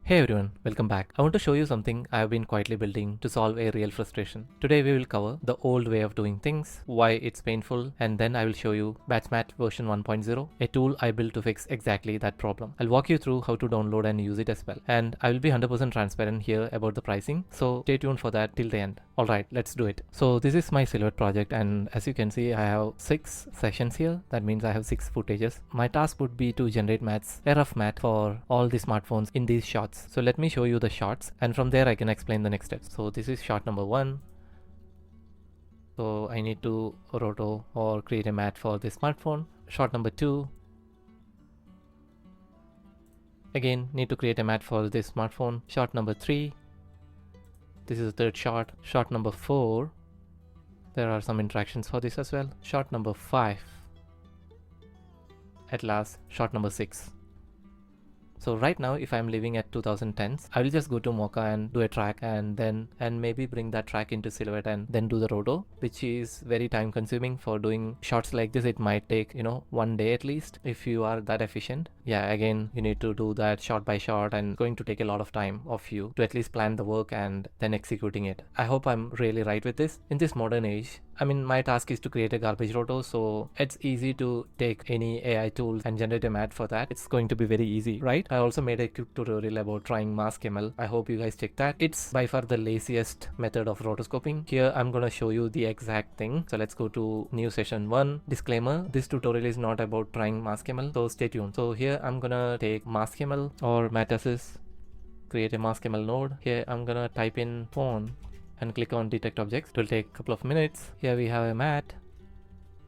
Hey everyone, welcome back. I want to show you something I have been quietly building to solve a real frustration. Today we will cover the old way of doing things, why it's painful, and then I will show you BatchMatte version 1.0, a tool I built to fix exactly that problem. I'll walk you through how to download and use it as well. And I will be 100% transparent here about the pricing, so stay tuned for that till the end. Alright, let's do it. So this is my Silhouette project, and as you can see I have 6 sessions here. That means I have 6 footages. My task would be to generate mattes, a rough matte for all the smartphones in these shots. So let me show you the shots, and from there I can explain the next steps. So this is shot number 1. So I need to roto or create a matte for this smartphone. Shot number 2. Again, need to create a matte for this smartphone. Shot number 3. This is the third shot. Shot number 4. There are some interactions for this as well. Shot number 5. At last, shot number 6. So right now, if I'm living at 2010s, I will just go to Mocha and do a track and maybe bring that track into Silhouette and then do the roto, which is very time consuming. For doing shots like this, it might take, 1 day at least if you are that efficient. Yeah, again, you need to do that shot by shot, and it's going to take a lot of time of you to at least plan the work and then executing it. I hope I'm really right with this. In this modern age, my task is to create a garbage roto, so it's easy to take any AI tool and generate a matte for that. It's going to be very easy, right? I also made a quick tutorial about trying MaskML. I hope you guys check that. It's by far the laziest method of rotoscoping. Here I'm gonna show you the exact thing. So let's go to new session 1. Disclaimer, this tutorial is not about trying MaskML, so stay tuned. So here I'm gonna take MaskML or Mattassist, create a MaskML node. Here I'm gonna type in phone and click on detect objects. It will take a couple of minutes. Here we have a matte.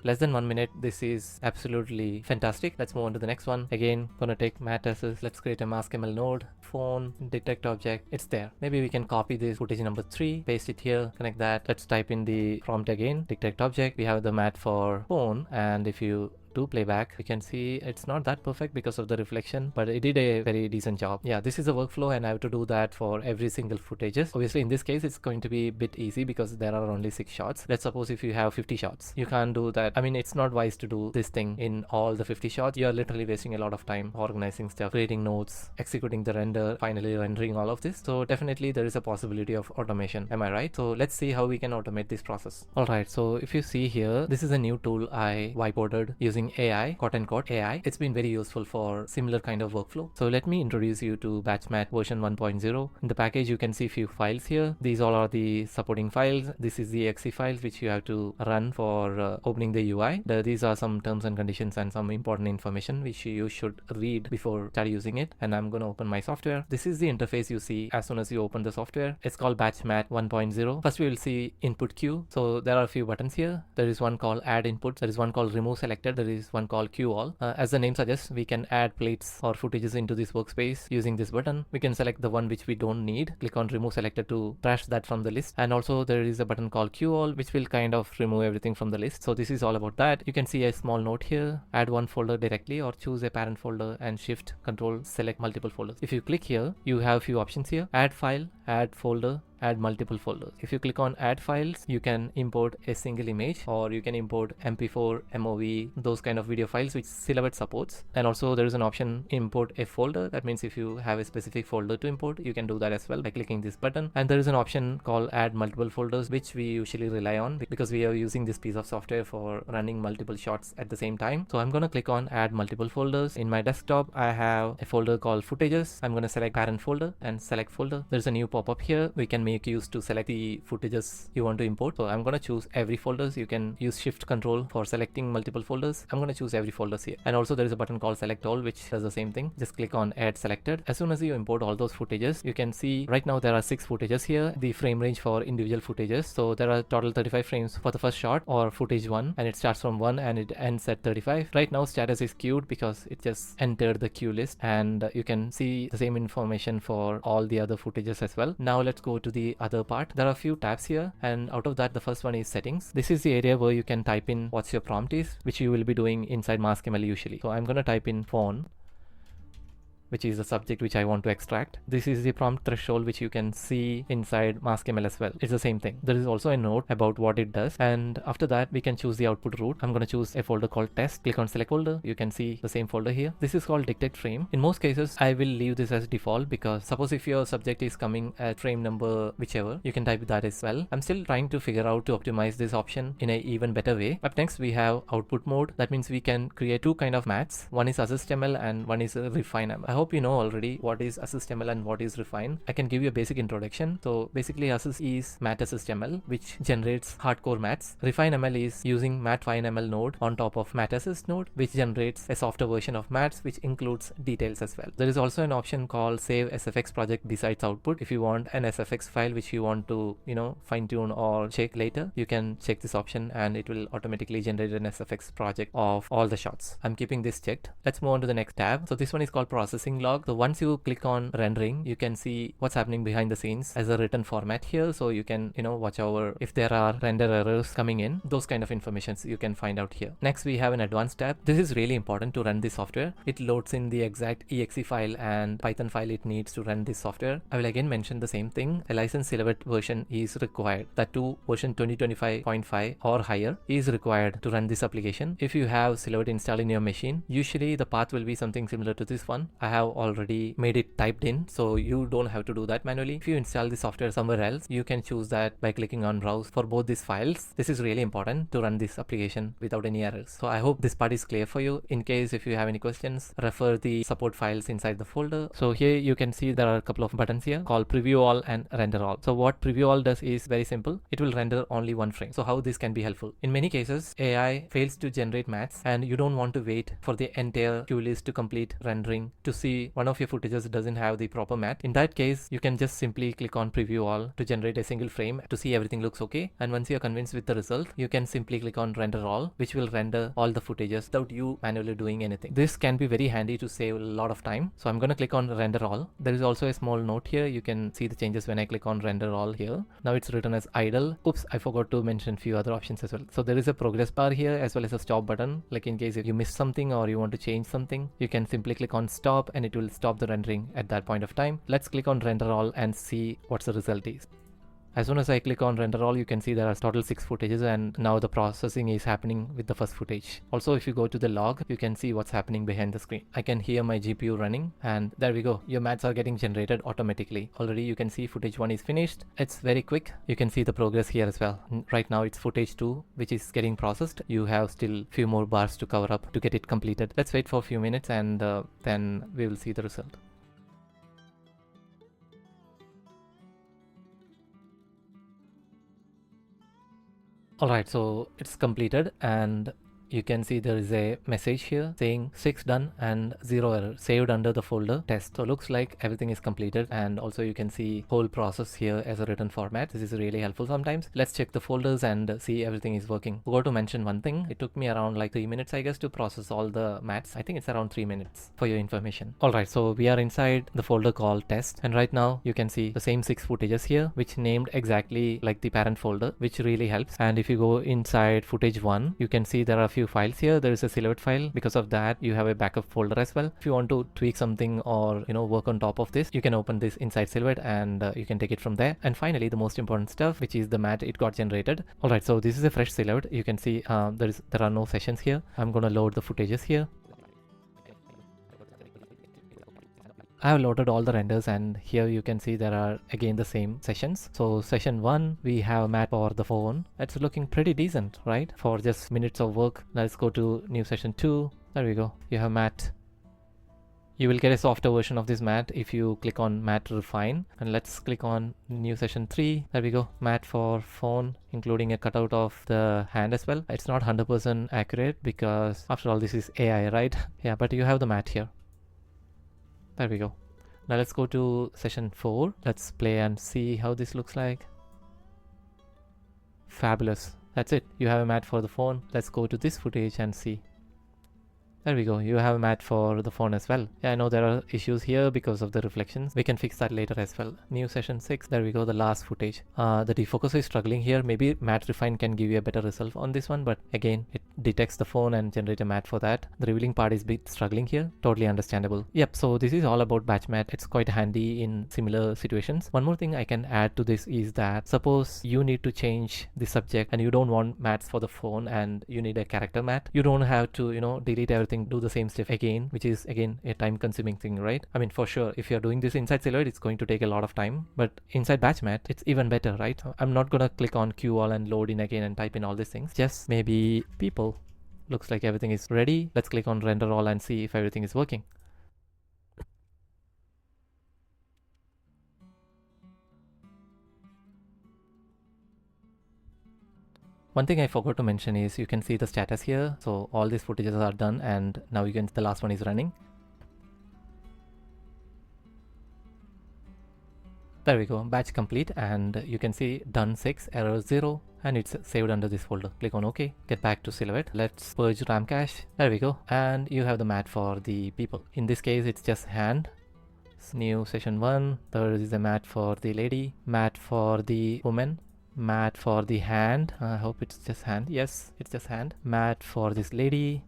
Less than 1 minute. This is absolutely fantastic. Let's move on to the next one. Again, gonna take Mattassist. Let's create a MaskML node. Phone, detect object. It's there. Maybe we can copy this footage number 3, paste it here, connect that. Let's type in the prompt again. Detect object. We have the matte for phone, and if you do playback, you can see it's not that perfect because of the reflection, but it did a very decent job. Yeah, this is a workflow and I have to do that for every single footages. Obviously in this case it's going to be a bit easy because there are only 6 shots. Let's suppose if you have 50 shots, you can't do that. It's not wise to do this thing in all the 50 shots. You're literally wasting a lot of time organizing stuff, creating notes, executing the render, finally rendering all of this. So definitely there is a possibility of automation. Am I right? So let's see how we can automate this process. Alright, so if you see here, this is a new tool I whiteboarded using AI, quote unquote AI. It's been very useful for similar kind of workflow. So let me introduce you to BatchMatte version 1.0. In the package you can see few files here. These all are the supporting files. This is the exe files which you have to run for opening the UI. These are some terms and conditions and some important information which you should read before start using it. And I'm going to open my software. This is the interface you see as soon as you open the software. It's called BatchMatte 1.0. First we will see input queue. So there are a few buttons here. There is one called add input. There is one called remove selected. There is one called queue all. As the name suggests, we can add plates or footages into this workspace using this button. We can select the one which we don't need. Click on remove selected to trash that from the list. And also there is a button called queue all which will kind of remove everything from the list. So this is all about that. You can see a small note here. Add one folder directly or choose a parent folder and shift control select multiple folders. If you click here, you have few options here. Add file, add folder, add multiple folders. If you click on add files, you can import a single image or you can import MP4, MOV, those kind of video files which Silhouette supports. And also there is an option import a folder. That means if you have a specific folder to import, you can do that as well by clicking this button. And there is an option called add multiple folders, which we usually rely on because we are using this piece of software for running multiple shots at the same time. So I'm going to click on add multiple folders. In my desktop, I have a folder called footages. I'm going to select parent folder and select folder. There's a new pop-up here. We can make use to select the footages you want to import. So I'm going to choose every folders. You can use shift control for selecting multiple folders. I'm going to choose every folders here. And also there is a button called select all which does the same thing. Just click on add selected. As soon as you import all those footages, you can see right now there are 6 footages here. The frame range for individual footages. So there are total 35 frames for the first shot or footage 1, and it starts from 1 and it ends at 35. Right now status is queued because it just entered the queue list, and you can see the same information for all the other footages as well. Now let's go to the other part. There are a few tabs here, and out of that the first one is settings. This is the area where you can type in what's your prompt is, which you will be doing inside MaskML usually. So I'm going to type in phone which is the subject which I want to extract. This is the prompt threshold, which you can see inside maskml as well. It's the same thing. There is also a note about what it does, and after that we can choose the output root. I'm going to choose a folder called test. Click on select folder. You can see the same folder here. This is called dictate frame. In most cases I will leave this as default, because suppose if your subject is coming at frame number whichever, you can type that as well. I'm still trying to figure out to optimize this option in a even better way. Up next we have output mode. That means we can create two kind of mats. One is assist.ml and one is refine.ml. I hope you know already what is assist.ml and what is refine. I can give you a basic introduction. So basically assist is mat assist.ml, which generates hardcore mats. Refine.ml is using mat fine.ml node on top of mat assist node, which generates a softer version of mats, which includes details as well. There is also an option called save SFX project besides output. If you want an SFX file which you want to, fine tune or check later, you can check this option and it will automatically generate an SFX project of all the shots. I'm keeping this checked. Let's move on to the next tab. So this one is called processing log. So once you click on rendering, you can see what's happening behind the scenes as a written format here. So you can, watch over if there are render errors coming in, those kind of informations you can find out here. Next we have an advanced tab. This is really important to run this software. It loads in the exact exe file and Python file it needs to run this software. I will again mention the same thing. A licensed Silhouette version is required. That too, version 2025.5 or higher is required to run this application. If you have Silhouette installed in your machine, usually the path will be something similar to this one. I have already made it typed in, so you don't have to do that manually. If you install the software somewhere else, you can choose that by clicking on browse for both these files. This is really important to run this application without any errors. So I hope this part is clear for you. In case if you have any questions, refer the support files inside the folder. So here you can see there are a couple of buttons here called preview all and render all. So what preview all does is very simple. It will render only one frame. So how this can be helpful? In many cases, AI fails to generate mats and you don't want to wait for the entire queue list to complete rendering to see one of your footages doesn't have the proper mat. In that case, you can just simply click on preview all to generate a single frame to see everything looks okay. And once you're convinced with the result, you can simply click on render all, which will render all the footages without you manually doing anything. This can be very handy to save a lot of time. So I'm going to click on render all. There is also a small note here. You can see the changes when I click on render all here. Now it's written as idle. Oops, I forgot to mention few other options as well. So there is a progress bar here as well as a stop button. Like in case if you missed something or you want to change something, you can simply click on stop and it will stop the rendering at that point of time. Let's click on render all and see what's the result is. As soon as I click on render all, you can see there are total 6 footages and now the processing is happening with the first footage. Also, if you go to the log, you can see what's happening behind the screen. I can hear my GPU running and there we go. Your mats are getting generated automatically. Already you can see footage 1 is finished. It's very quick. You can see the progress here as well. Right now it's footage 2 which is getting processed. You have still few more bars to cover up to get it completed. Let's wait for a few minutes and then we will see the result. Alright, so it's completed and you can see there is a message here saying 6 done and 0 error saved under the folder test. So looks like everything is completed and also you can see whole process here as a written format. This is really helpful sometimes. Let's check the folders and see everything is working. Forgot to mention one thing. It took me around like 3 minutes I guess to process all the mats. I think it's around 3 minutes for your information. Alright, so we are inside the folder called test and right now you can see the same 6 footages here which named exactly like the parent folder, which really helps. And if you go inside footage 1, you can see there are a few files here. There is a Silhouette file. Because of that, you have a backup folder as well. If you want to tweak something or work on top of this, you can open this inside Silhouette and you can take it from there. And finally, the most important stuff, which is the mat it got generated. Alright, so this is a fresh Silhouette. You can see there are no sessions here. I'm gonna load the footages here. I have loaded all the renders and here you can see there are again the same sessions. So session 1, we have mat for the phone. It's looking pretty decent, right? For just minutes of work. Let's go to new session 2. There we go. You have mat. You will get a softer version of this mat if you click on mat refine. And let's click on new session 3. There we go. Mat for phone, including a cutout of the hand as well. It's not 100% accurate because after all this is AI, right? Yeah, but you have the mat here. There we go. Now let's go to session 4. Let's play and see how this looks like. Fabulous. That's it. You have a mat for the phone. Let's go to this footage and see. There we go. You have a mat for the phone as well. Yeah, I know there are issues here because of the reflections. We can fix that later as well. New session 6. There we go. The last footage. The defocus is struggling here. Maybe mat refine can give you a better result on this one, but again, it detects the phone and generate a matte for that. The revealing part is a bit struggling here. Totally understandable. Yep, so this is all about BatchMatte. It's quite handy in similar situations. One more thing I can add to this is that suppose you need to change the subject and you don't want mattes for the phone and you need a character matte. You don't have to, delete everything, do the same step again, which is again a time consuming thing, right? I mean, for sure, if you're doing this inside Silhouette, it's going to take a lot of time, but inside BatchMatte, it's even better, right? I'm not gonna click on queue all and load in again and type in all these things. Just maybe people. Looks like everything is ready. Let's click on render all and see if everything is working. One thing I forgot to mention is you can see the status here. So all these footages are done and now you can, the last one is running. There we go, batch complete, and you can see done 6, error 0, and it's saved under this folder. Click on OK, get back to Silhouette. Let's purge RAM cache. There we go, and you have the matte for the people. In this case, it's just hand. It's new session 1. There is a matte for the lady, matte for the woman, matte for the hand. I hope it's just hand. Yes, it's just hand. Matte for this lady.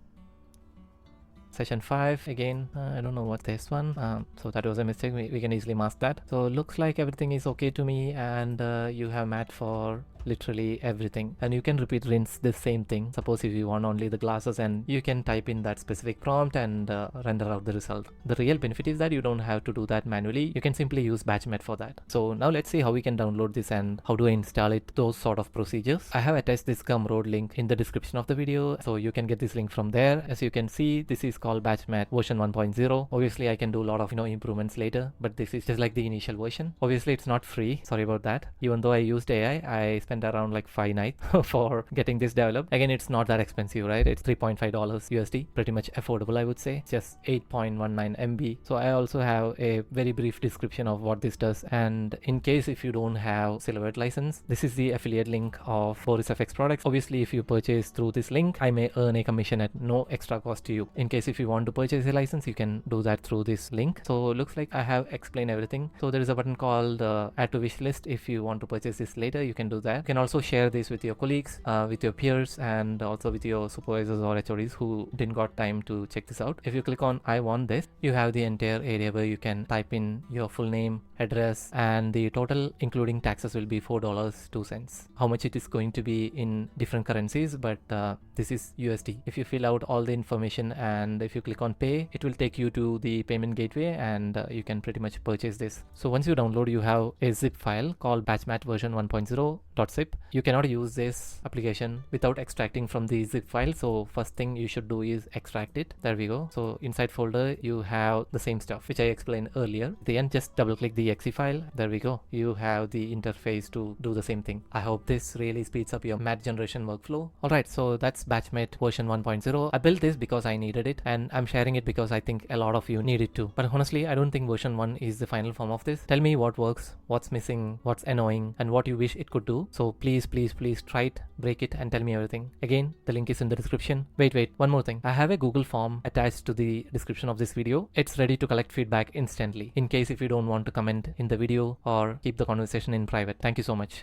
Session 5 again, I don't know what this one, so that was a mistake. We can easily mask that. So looks like everything is okay to me, and you have matte for literally everything, and you can repeat rinse the same thing. Suppose if you want only the glasses, and you can type in that specific prompt and render out the result. The real benefit is that you don't have to do that manually. You can simply use BatchMatte for that. So now let's see how we can download this and how do I install it, those sort of procedures. I have attached this Gumroad link in the description of the video, so you can get this link from there. As you can see, this is called BatchMatte version 1.0. Obviously I can do a lot of improvements later, but this is just like the initial version. Obviously it's not free, sorry about that. Even though I used AI, I spent around like 5 nights for getting this developed. Again, it's not that expensive, right? It's $3.5 USD, pretty much affordable, I would say. Just 8.19 MB. So I also have a very brief description of what this does, and in case if you don't have Silhouette license, this is the affiliate link of Boris FX products. Obviously if you purchase through this link, I may earn a commission at no extra cost to you. In case if you want to purchase a license, you can do that through this link. So it looks like I have explained everything. So there is a button called add to wish list. If you want to purchase this later, you can do that. You can also share this with your colleagues, with your peers, and also with your supervisors or HODs who didn't got time to check this out. If you click on I want this, you have the entire area where you can type in your full name, address, and the total including taxes will be $4.02. How much it is going to be in different currencies, but this is USD. If you fill out all the information and if you click on pay, it will take you to the payment gateway, and you can pretty much purchase this. So once you download, you have a zip file called BatchMatte version 1.0.zip. You cannot use this application without extracting from the zip file, so first thing you should do is extract it. There we go. So inside folder you have the same stuff which I explained earlier. At the end, just double click the exe file. There we go, you have the interface to do the same thing. I hope this really speeds up your matte generation workflow. Alright, so that's BatchMatte version 1.0. I built this because I needed it, and I'm sharing it because I think a lot of you need it too. But honestly, I don't think version 1 is the final form of this. Tell me what works, what's missing, what's annoying, and what you wish it could do. So please try it, break it, and tell me everything. Again, the link is in the description. Wait, one more thing. I have a Google form attached to the description of this video. It's ready to collect feedback instantly, in case if you don't want to comment in the video or keep the conversation in private. Thank you so much.